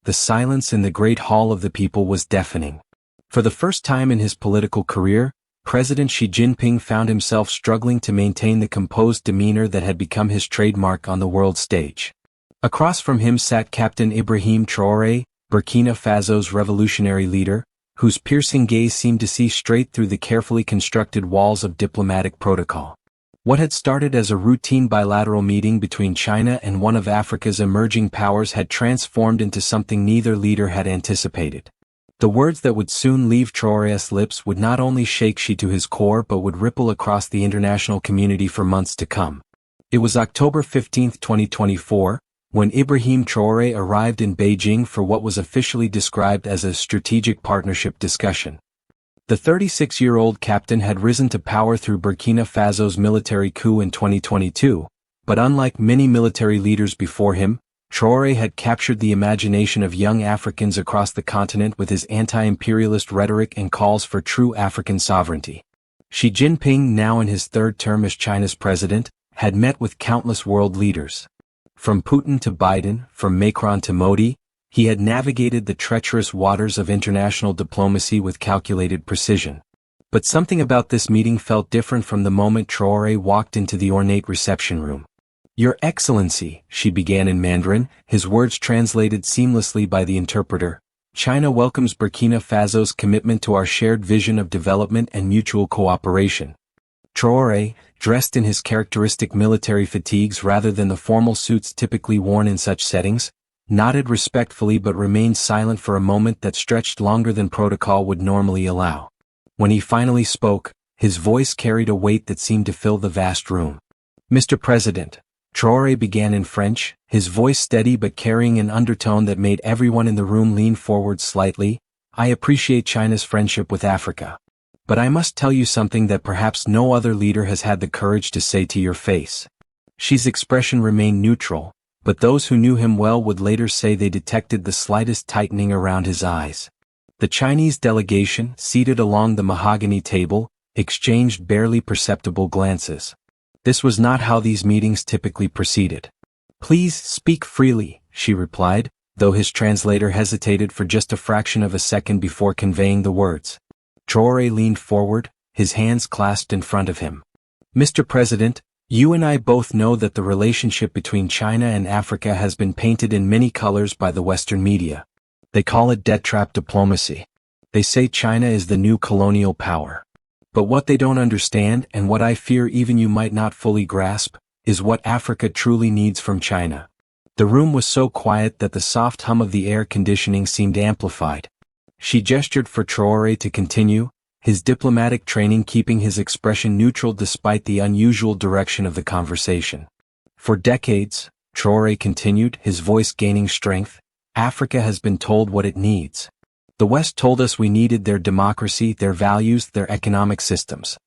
The silence in the great hall of the people was deafening. For the first time in his political career, President Xi Jinping found himself struggling to maintain the composed demeanor that had become his trademark on the world stage. Across from him sat Captain Ibrahim Traoré, Burkina Faso's revolutionary leader, whose piercing gaze seemed to see straight through the carefully constructed walls of diplomatic protocol. What had started as a routine bilateral meeting between China and one of Africa's emerging powers had transformed into something neither leader had anticipated. The words that would soon leave Traoré's lips would not only shake Xi to his core but would ripple across the international community for months to come. It was October 15, 2024, when Ibrahim Traoré arrived in Beijing for what was officially described as a strategic partnership discussion. The 36-year-old captain had risen to power through Burkina Faso's military coup in 2022, but unlike many military leaders before him, Traoré had captured the imagination of young Africans across the continent with his anti-imperialist rhetoric and calls for true African sovereignty. Xi Jinping, now in his third term as China's president, had met with countless world leaders. From Putin to Biden, from Macron to Modi, he had navigated the treacherous waters of international diplomacy with calculated precision. But something about this meeting felt different from the moment Traoré walked into the ornate reception room. "Your Excellency," Xi began in Mandarin, his words translated seamlessly by the interpreter, "China welcomes Burkina Faso's commitment to our shared vision of development and mutual cooperation." Traoré, dressed in his characteristic military fatigues rather than the formal suits typically worn in such settings, nodded respectfully but remained silent for a moment that stretched longer than protocol would normally allow. When he finally spoke, his voice carried a weight that seemed to fill the vast room. "Mr. President," Traoré began in French, his voice steady but carrying an undertone that made everyone in the room lean forward slightly, "I appreciate China's friendship with Africa. But I must tell you something that perhaps no other leader has had the courage to say to your face." Xi's expression remained neutral, but those who knew him well would later say they detected the slightest tightening around his eyes. The Chinese delegation, seated along the mahogany table, exchanged barely perceptible glances. This was not how these meetings typically proceeded. "Please speak freely," Xi replied, though his translator hesitated for just a fraction of a second before conveying the words. Traoré leaned forward, his hands clasped in front of him. "Mr. President, you and I both know that the relationship between China and Africa has been painted in many colors by the Western media. They call it debt trap diplomacy. They say China is the new colonial power. But what they don't understand, and what I fear even you might not fully grasp, is what Africa truly needs from China." The room was so quiet that the soft hum of the air conditioning seemed amplified. She gestured for Traoré to continue, his diplomatic training keeping his expression neutral despite the unusual direction of the conversation. "For decades," Traoré continued, his voice gaining strength, "Africa has been told what it needs. The West told us we needed their democracy, their values, their economic systems.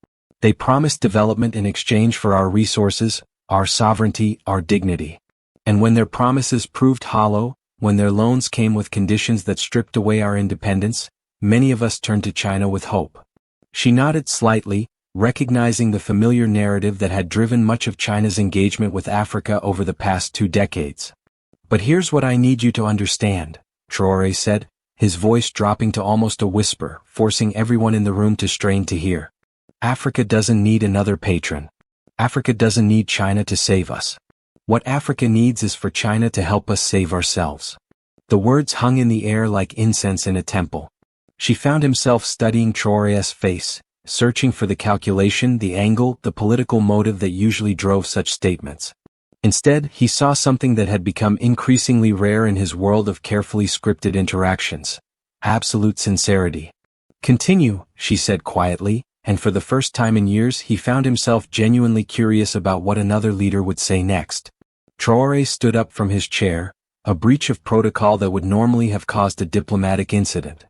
They promised development in exchange for our resources, our sovereignty, our dignity. And when their promises proved hollow, when their loans came with conditions that stripped away our independence, many of us turned to China with hope." She nodded slightly, recognizing the familiar narrative that had driven much of China's engagement with Africa over the past 2 decades. "But here's what I need you to understand," Traoré said, his voice dropping to almost a whisper, forcing everyone in the room to strain to hear. "Africa doesn't need another patron. Africa doesn't need China to save us. What Africa needs is for China to help us save ourselves." The words hung in the air like incense in a temple. She found himself studying Traoré's face, searching for the calculation, the angle, the political motive that usually drove such statements. Instead, he saw something that had become increasingly rare in his world of carefully scripted interactions: absolute sincerity. "Continue," she said quietly, and for the first time in years he found himself genuinely curious about what another leader would say next. Traoré stood up from his chair, a breach of protocol that would normally have caused a diplomatic incident.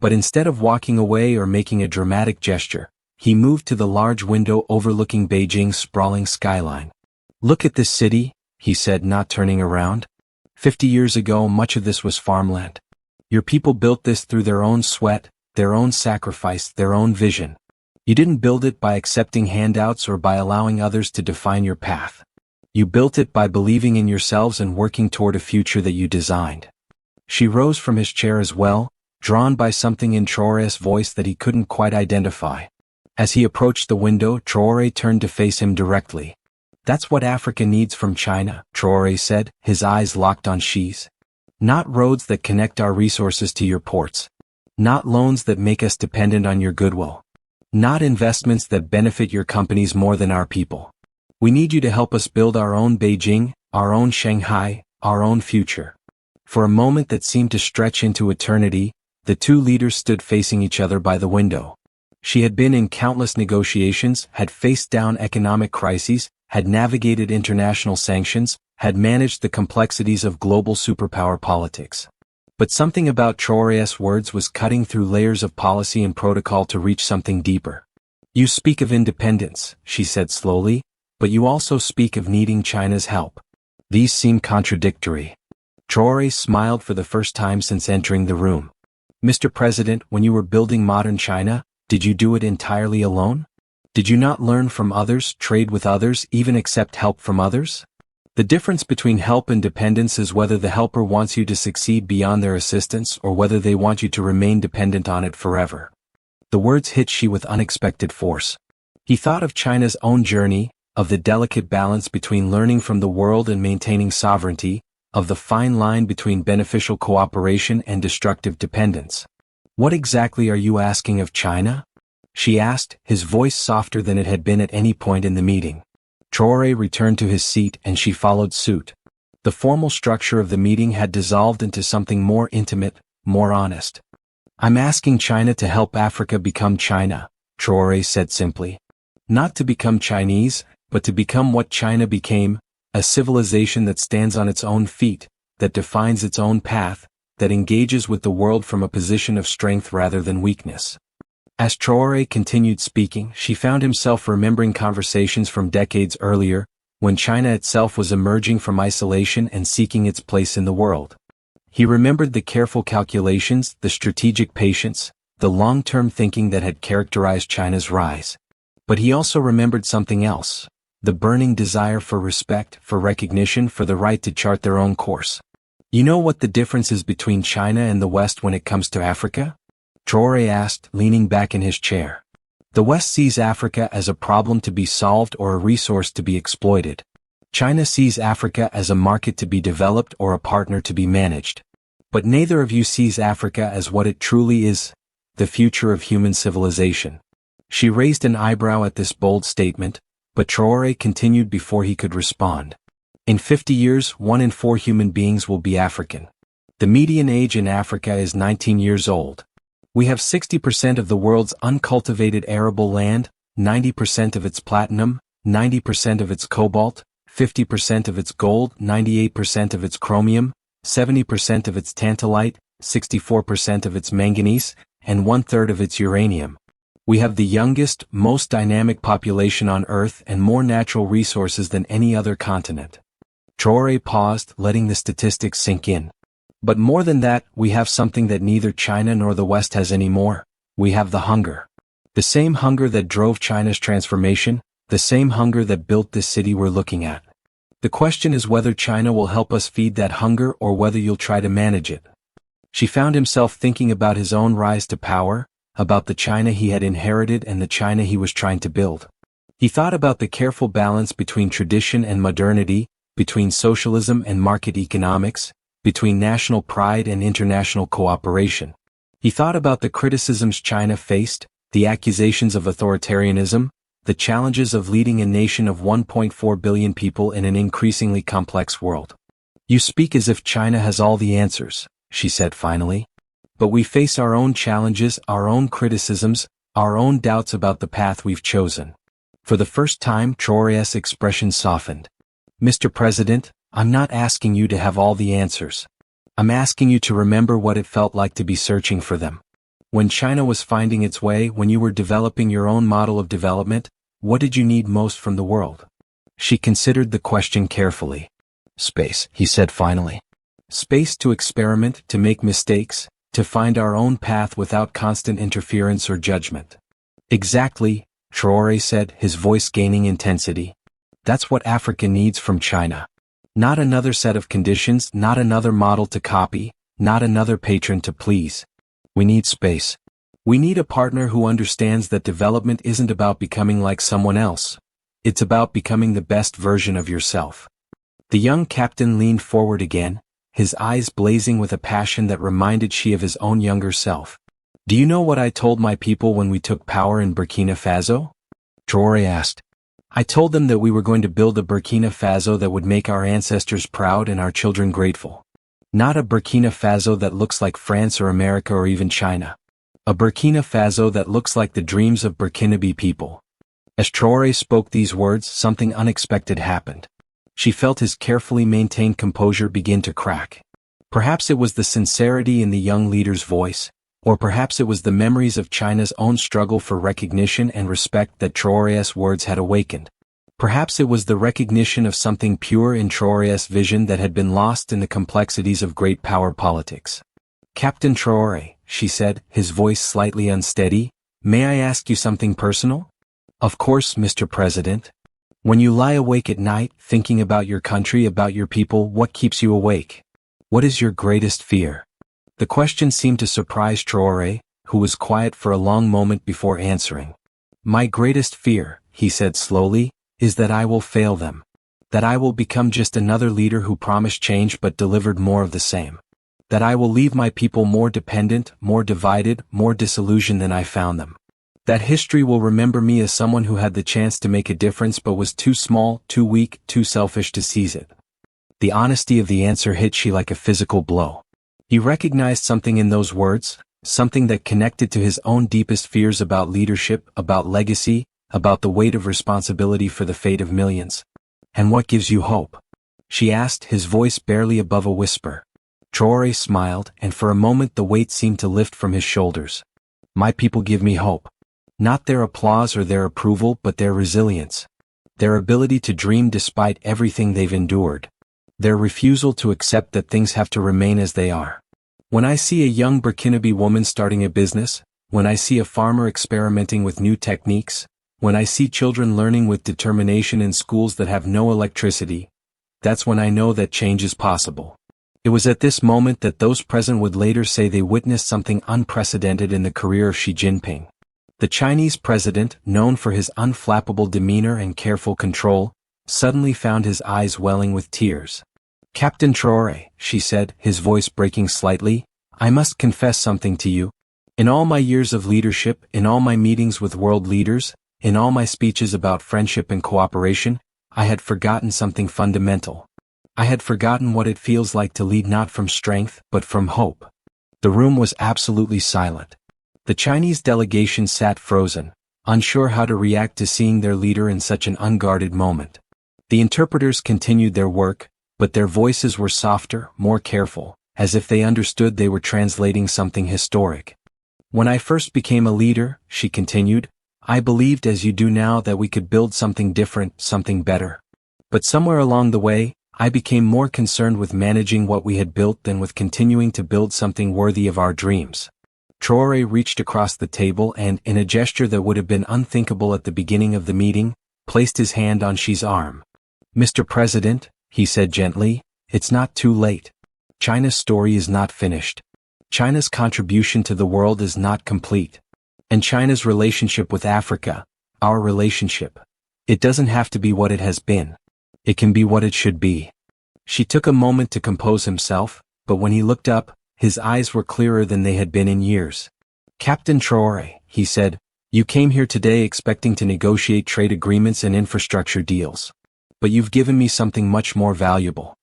But instead of walking away or making a dramatic gesture, he moved to the large window overlooking Beijing's sprawling skyline. "Look at this city," he said, not turning around. 50 years ago, much of this was farmland. Your people built this through their own sweat, their own sacrifice, their own vision. You didn't build it by accepting handouts or by allowing others to define your path. You built it by believing in yourselves and working toward a future that you designed. She rose from his chair as well, drawn by something in Traoré's voice that he couldn't quite identify. As he approached the window, Traoré turned to face him directly. "That's what Africa needs from China," Traoré said, his eyes locked on Xi's. "Not roads that connect our resources to your ports. Not loans that make us dependent on your goodwill. Not investments that benefit your companies more than our people. We need you to help us build our own Beijing, our own Shanghai, our own future." For a moment that seemed to stretch into eternity, the two leaders stood facing each other by the window. She had been in countless negotiations, had faced down economic crises, had navigated international sanctions, had managed the complexities of global superpower politics. But something about Traoré's words was cutting through layers of policy and protocol to reach something deeper. "You speak of independence," she said slowly, "but you also speak of needing China's help. These seem contradictory." Traoré smiled for the first time since entering the room. "Mr. President, when you were building modern China, did you do it entirely alone? Did you not learn from others, trade with others, even accept help from others? The difference between help and dependence is whether the helper wants you to succeed beyond their assistance or whether they want you to remain dependent on it forever." The words hit Xi with unexpected force. He thought of China's own journey, of the delicate balance between learning from the world and maintaining sovereignty, of the fine line between beneficial cooperation and destructive dependence. "What exactly are you asking of China?" Xi asked, his voice softer than it had been at any point in the meeting. Traoré returned to his seat and Xi followed suit. The formal structure of the meeting had dissolved into something more intimate, more honest. "I'm asking China to help Africa become China," Traoré said simply. "Not to become Chinese, but to become what China became, a civilization that stands on its own feet, that defines its own path, that engages with the world from a position of strength rather than weakness." As Traoré continued speaking, Xi found himself remembering conversations from decades earlier, when China itself was emerging from isolation and seeking its place in the world. He remembered the careful calculations, the strategic patience, the long-term thinking that had characterized China's rise. But he also remembered something else: the burning desire for respect, for recognition, for the right to chart their own course. "You know what the difference is between China and the West when it comes to Africa?" Traoré asked, leaning back in his chair. "The West sees Africa as a problem to be solved or a resource to be exploited. China sees Africa as a market to be developed or a partner to be managed. But neither of you sees Africa as what it truly is, the future of human civilization." She raised an eyebrow at this bold statement, but Traoré continued before he could respond. "In 50 years, 1 in 4 human beings will be African. The median age in Africa is 19 years old. We have 60% of the world's uncultivated arable land, 90% of its platinum, 90% of its cobalt, 50% of its gold, 98% of its chromium, 70% of its tantalite, 64% of its manganese, and 1/3 of its uranium. We have the youngest, most dynamic population on Earth and more natural resources than any other continent." Traoré paused, letting the statistics sink in. "But more than that, we have something that neither China nor the West has anymore. We have the hunger. The same hunger that drove China's transformation, the same hunger that built this city we're looking at. The question is whether China will help us feed that hunger or whether you'll try to manage it." She found himself thinking about his own rise to power, about the China he had inherited and the China he was trying to build. He thought about the careful balance between tradition and modernity, between socialism and market economics, between national pride and international cooperation. He thought about the criticisms China faced, the accusations of authoritarianism, the challenges of leading a nation of 1.4 billion people in an increasingly complex world. "You speak as if China has all the answers," she said finally. "But we face our own challenges, our own criticisms, our own doubts about the path we've chosen." For the first time, Traoré's expression softened. "Mr. President, I'm not asking you to have all the answers. I'm asking you to remember what it felt like to be searching for them. When China was finding its way, when you were developing your own model of development, what did you need most from the world?" She considered the question carefully. "Space," he said finally. "Space to experiment, to make mistakes, to find our own path without constant interference or judgment." "Exactly," Traoré said, his voice gaining intensity. "That's what Africa needs from China. Not another set of conditions, not another model to copy, not another patron to please. We need space. We need a partner who understands that development isn't about becoming like someone else. It's about becoming the best version of yourself. The young captain leaned forward again, his eyes blazing with a passion that reminded Xi of his own younger self. Do you know what I told my people when we took power in Burkina Faso? Traoré asked. I told them that we were going to build a Burkina Faso that would make our ancestors proud and our children grateful. Not a Burkina Faso that looks like France or America or even China. A Burkina Faso that looks like the dreams of Burkinabe people. As Traoré spoke these words, something unexpected happened. She felt his carefully maintained composure begin to crack. Perhaps it was the sincerity in the young leader's voice, or perhaps it was the memories of China's own struggle for recognition and respect that Traoré's words had awakened. Perhaps it was the recognition of something pure in Traoré's vision that had been lost in the complexities of great power politics. Captain Traoré, she said, his voice slightly unsteady, may I ask you something personal? Of course, Mr. President. When you lie awake at night, thinking about your country, about your people, what keeps you awake? What is your greatest fear? The question seemed to surprise Traoré, who was quiet for a long moment before answering. My greatest fear, he said slowly, is that I will fail them. That I will become just another leader who promised change but delivered more of the same. That I will leave my people more dependent, more divided, more disillusioned than I found them. That history will remember me as someone who had the chance to make a difference but was too small, too weak, too selfish to seize it. The honesty of the answer hit Xi like a physical blow. He recognized something in those words, something that connected to his own deepest fears about leadership, about legacy, about the weight of responsibility for the fate of millions. And what gives you hope? She asked, his voice barely above a whisper. Traoré smiled, and for a moment the weight seemed to lift from his shoulders. My people give me hope. Not their applause or their approval, but their resilience. Their ability to dream despite everything they've endured. Their refusal to accept that things have to remain as they are. When I see a young Burkinabe woman starting a business, when I see a farmer experimenting with new techniques, when I see children learning with determination in schools that have no electricity, that's when I know that change is possible. It was at this moment that those present would later say they witnessed something unprecedented in the career of Xi Jinping. The Chinese president, known for his unflappable demeanor and careful control, suddenly found his eyes welling with tears. Captain Traoré, she said, his voice breaking slightly, I must confess something to you. In all my years of leadership, in all my meetings with world leaders, in all my speeches about friendship and cooperation, I had forgotten something fundamental. I had forgotten what it feels like to lead not from strength, but from hope. The room was absolutely silent. The Chinese delegation sat frozen, unsure how to react to seeing their leader in such an unguarded moment. The interpreters continued their work, but their voices were softer, more careful, as if they understood they were translating something historic. When I first became a leader, she continued, I believed as you do now that we could build something different, something better. But somewhere along the way, I became more concerned with managing what we had built than with continuing to build something worthy of our dreams. Traoré reached across the table and, in a gesture that would have been unthinkable at the beginning of the meeting, placed his hand on Xi's arm. Mr. President, he said gently, it's not too late. China's story is not finished. China's contribution to the world is not complete. And China's relationship with Africa, our relationship, it doesn't have to be what it has been. It can be what it should be. Xi took a moment to compose himself, but when he looked up, his eyes were clearer than they had been in years. Captain Traoré, he said, you came here today expecting to negotiate trade agreements and infrastructure deals. But you've given me something much more valuable.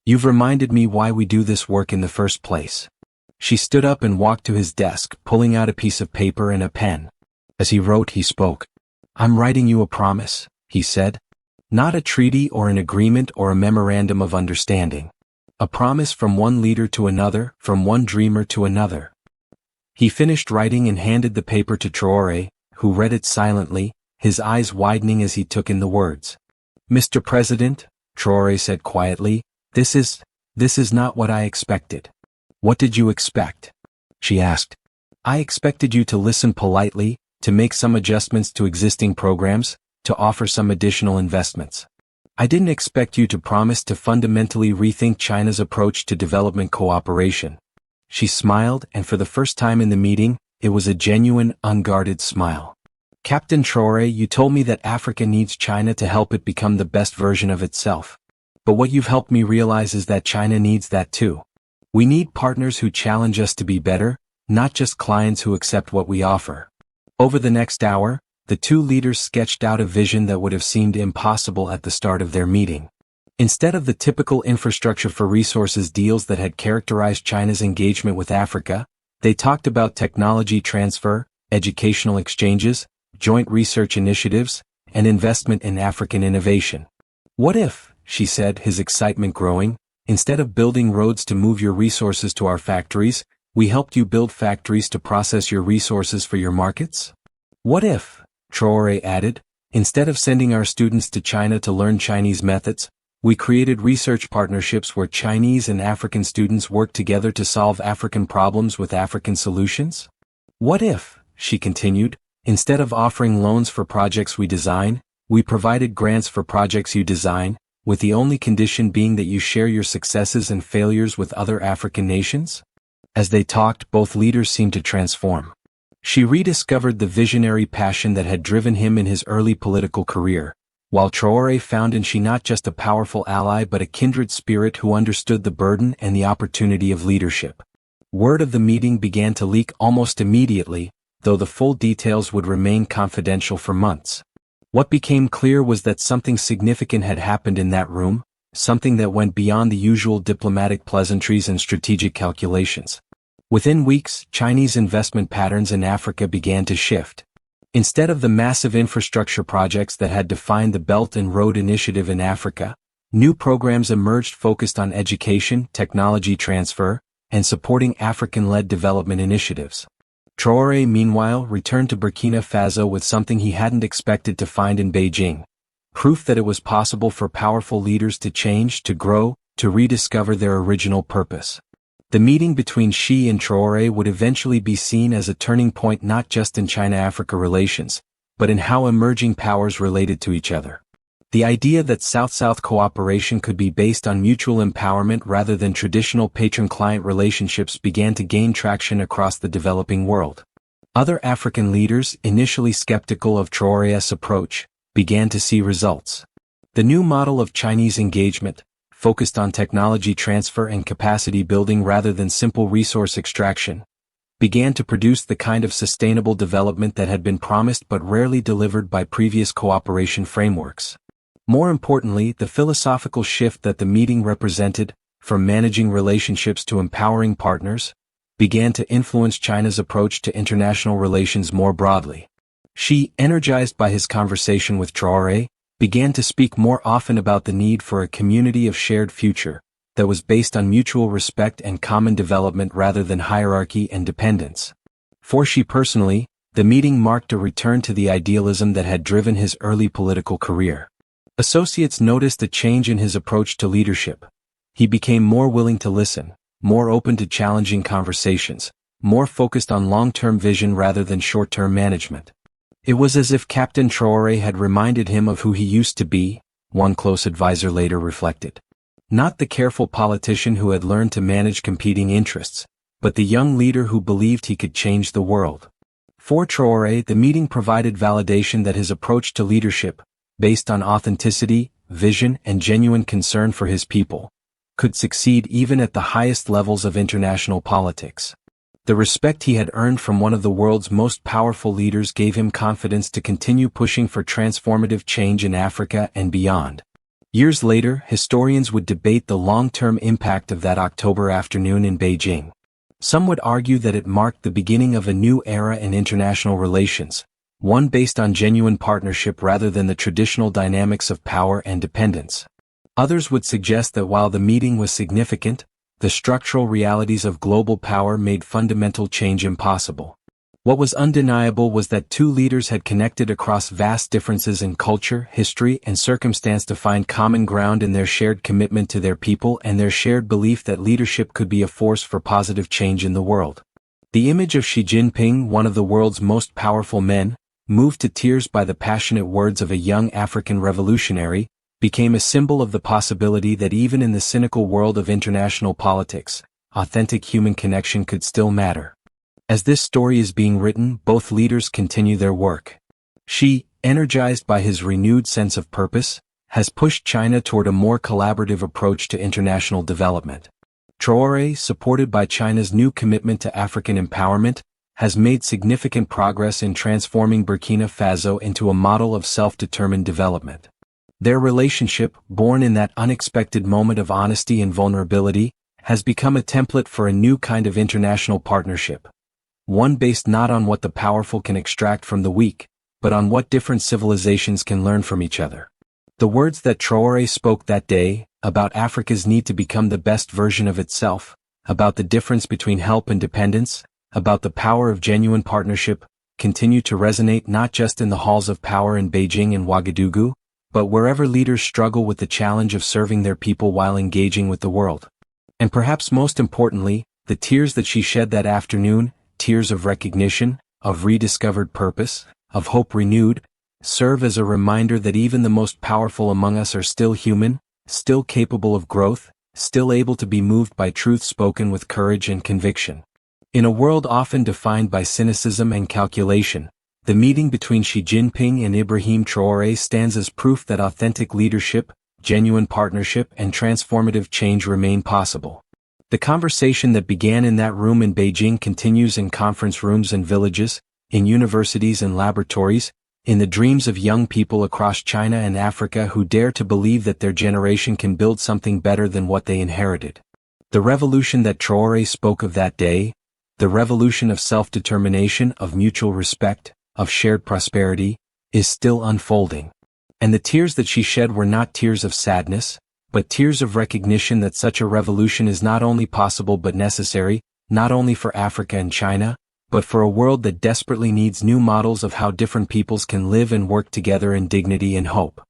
You've reminded me why we do this work in the first place. She stood up and walked to his desk, pulling out a piece of paper and a pen. As he wrote, he spoke. I'm writing you a promise, he said. Not a treaty or an agreement or a memorandum of understanding. A promise from one leader to another, from one dreamer to another. He finished writing and handed the paper to Traoré, who read it silently, his eyes widening as he took in the words. Mr. President, Traoré said quietly, this is not what I expected. What did you expect? She asked. I expected you to listen politely, to make some adjustments to existing programs, to offer some additional investments. I didn't expect you to promise to fundamentally rethink China's approach to development cooperation. She smiled, and for the first time in the meeting, it was a genuine, unguarded smile. Captain Traoré, you told me that Africa needs China to help it become the best version of itself. But what you've helped me realize is that China needs that too. We need partners who challenge us to be better, not just clients who accept what we offer. Over the next hour, the two leaders sketched out a vision that would have seemed impossible at the start of their meeting. Instead of the typical infrastructure for resources deals that had characterized China's engagement with Africa, they talked about technology transfer, educational exchanges, joint research initiatives, and investment in African innovation. What if, Xi said, his excitement growing, instead of building roads to move your resources to our factories, we helped you build factories to process your resources for your markets? What if, Traoré added, instead of sending our students to China to learn Chinese methods, we created research partnerships where Chinese and African students work together to solve African problems with African solutions? What if, she continued, instead of offering loans for projects we design, we provided grants for projects you design, with the only condition being that you share your successes and failures with other African nations? As they talked, both leaders seemed to transform. She rediscovered the visionary passion that had driven him in his early political career, while Traoré found in Xi not just a powerful ally but a kindred spirit who understood the burden and the opportunity of leadership. Word of the meeting began to leak almost immediately, though the full details would remain confidential for months. What became clear was that something significant had happened in that room, something that went beyond the usual diplomatic pleasantries and strategic calculations. Within weeks, Chinese investment patterns in Africa began to shift. Instead of the massive infrastructure projects that had defined the Belt and Road Initiative in Africa, new programs emerged focused on education, technology transfer, and supporting African-led development initiatives. Traoré, meanwhile, returned to Burkina Faso with something he hadn't expected to find in Beijing: proof that it was possible for powerful leaders to change, to grow, to rediscover their original purpose. The meeting between Xi and Traoré would eventually be seen as a turning point not just in China-Africa relations, but in how emerging powers related to each other. The idea that South-South cooperation could be based on mutual empowerment rather than traditional patron-client relationships began to gain traction across the developing world. Other African leaders, initially skeptical of Traoré's approach, began to see results. The new model of Chinese engagement, focused on technology transfer and capacity building rather than simple resource extraction, began to produce the kind of sustainable development that had been promised but rarely delivered by previous cooperation frameworks. More importantly, the philosophical shift that the meeting represented, from managing relationships to empowering partners, began to influence China's approach to international relations more broadly. Xi, energized by his conversation with Traoré, began to speak more often about the need for a community of shared future that was based on mutual respect and common development rather than hierarchy and dependence. For Xi personally, the meeting marked a return to the idealism that had driven his early political career. Associates noticed a change in his approach to leadership. He became more willing to listen, more open to challenging conversations, more focused on long-term vision rather than short-term management. It was as if Captain Traoré had reminded him of who he used to be, one close advisor later reflected. Not the careful politician who had learned to manage competing interests, but the young leader who believed he could change the world. For Traoré, the meeting provided validation that his approach to leadership, based on authenticity, vision, and genuine concern for his people, could succeed even at the highest levels of international politics. The respect he had earned from one of the world's most powerful leaders gave him confidence to continue pushing for transformative change in Africa and beyond. Years later, historians would debate the long-term impact of that October afternoon in Beijing. Some would argue that it marked the beginning of a new era in international relations, one based on genuine partnership rather than the traditional dynamics of power and dependence. Others would suggest that while the meeting was significant, the structural realities of global power made fundamental change impossible. What was undeniable was that two leaders had connected across vast differences in culture, history, and circumstance to find common ground in their shared commitment to their people and their shared belief that leadership could be a force for positive change in the world. The image of Xi Jinping, one of the world's most powerful men, moved to tears by the passionate words of a young African revolutionary, became a symbol of the possibility that even in the cynical world of international politics, authentic human connection could still matter. As this story is being written, both leaders continue their work. Xi, energized by his renewed sense of purpose, has pushed China toward a more collaborative approach to international development. Traoré, supported by China's new commitment to African empowerment, has made significant progress in transforming Burkina Faso into a model of self-determined development. Their relationship, born in that unexpected moment of honesty and vulnerability, has become a template for a new kind of international partnership. One based not on what the powerful can extract from the weak, but on what different civilizations can learn from each other. The words that Traoré spoke that day, about Africa's need to become the best version of itself, about the difference between help and dependence, about the power of genuine partnership, continue to resonate not just in the halls of power in Beijing and Ouagadougou, but wherever leaders struggle with the challenge of serving their people while engaging with the world. And perhaps most importantly, the tears that she shed that afternoon, tears of recognition, of rediscovered purpose, of hope renewed, serve as a reminder that even the most powerful among us are still human, still capable of growth, still able to be moved by truth spoken with courage and conviction. In a world often defined by cynicism and calculation, the meeting between Xi Jinping and Ibrahim Traoré stands as proof that authentic leadership, genuine partnership, and transformative change remain possible. The conversation that began in that room in Beijing continues in conference rooms and villages, in universities and laboratories, in the dreams of young people across China and Africa who dare to believe that their generation can build something better than what they inherited. The revolution that Traoré spoke of that day, the revolution of self-determination, of mutual respect, of shared prosperity, is still unfolding. And the tears that she shed were not tears of sadness, but tears of recognition that such a revolution is not only possible but necessary, not only for Africa and China, but for a world that desperately needs new models of how different peoples can live and work together in dignity and hope.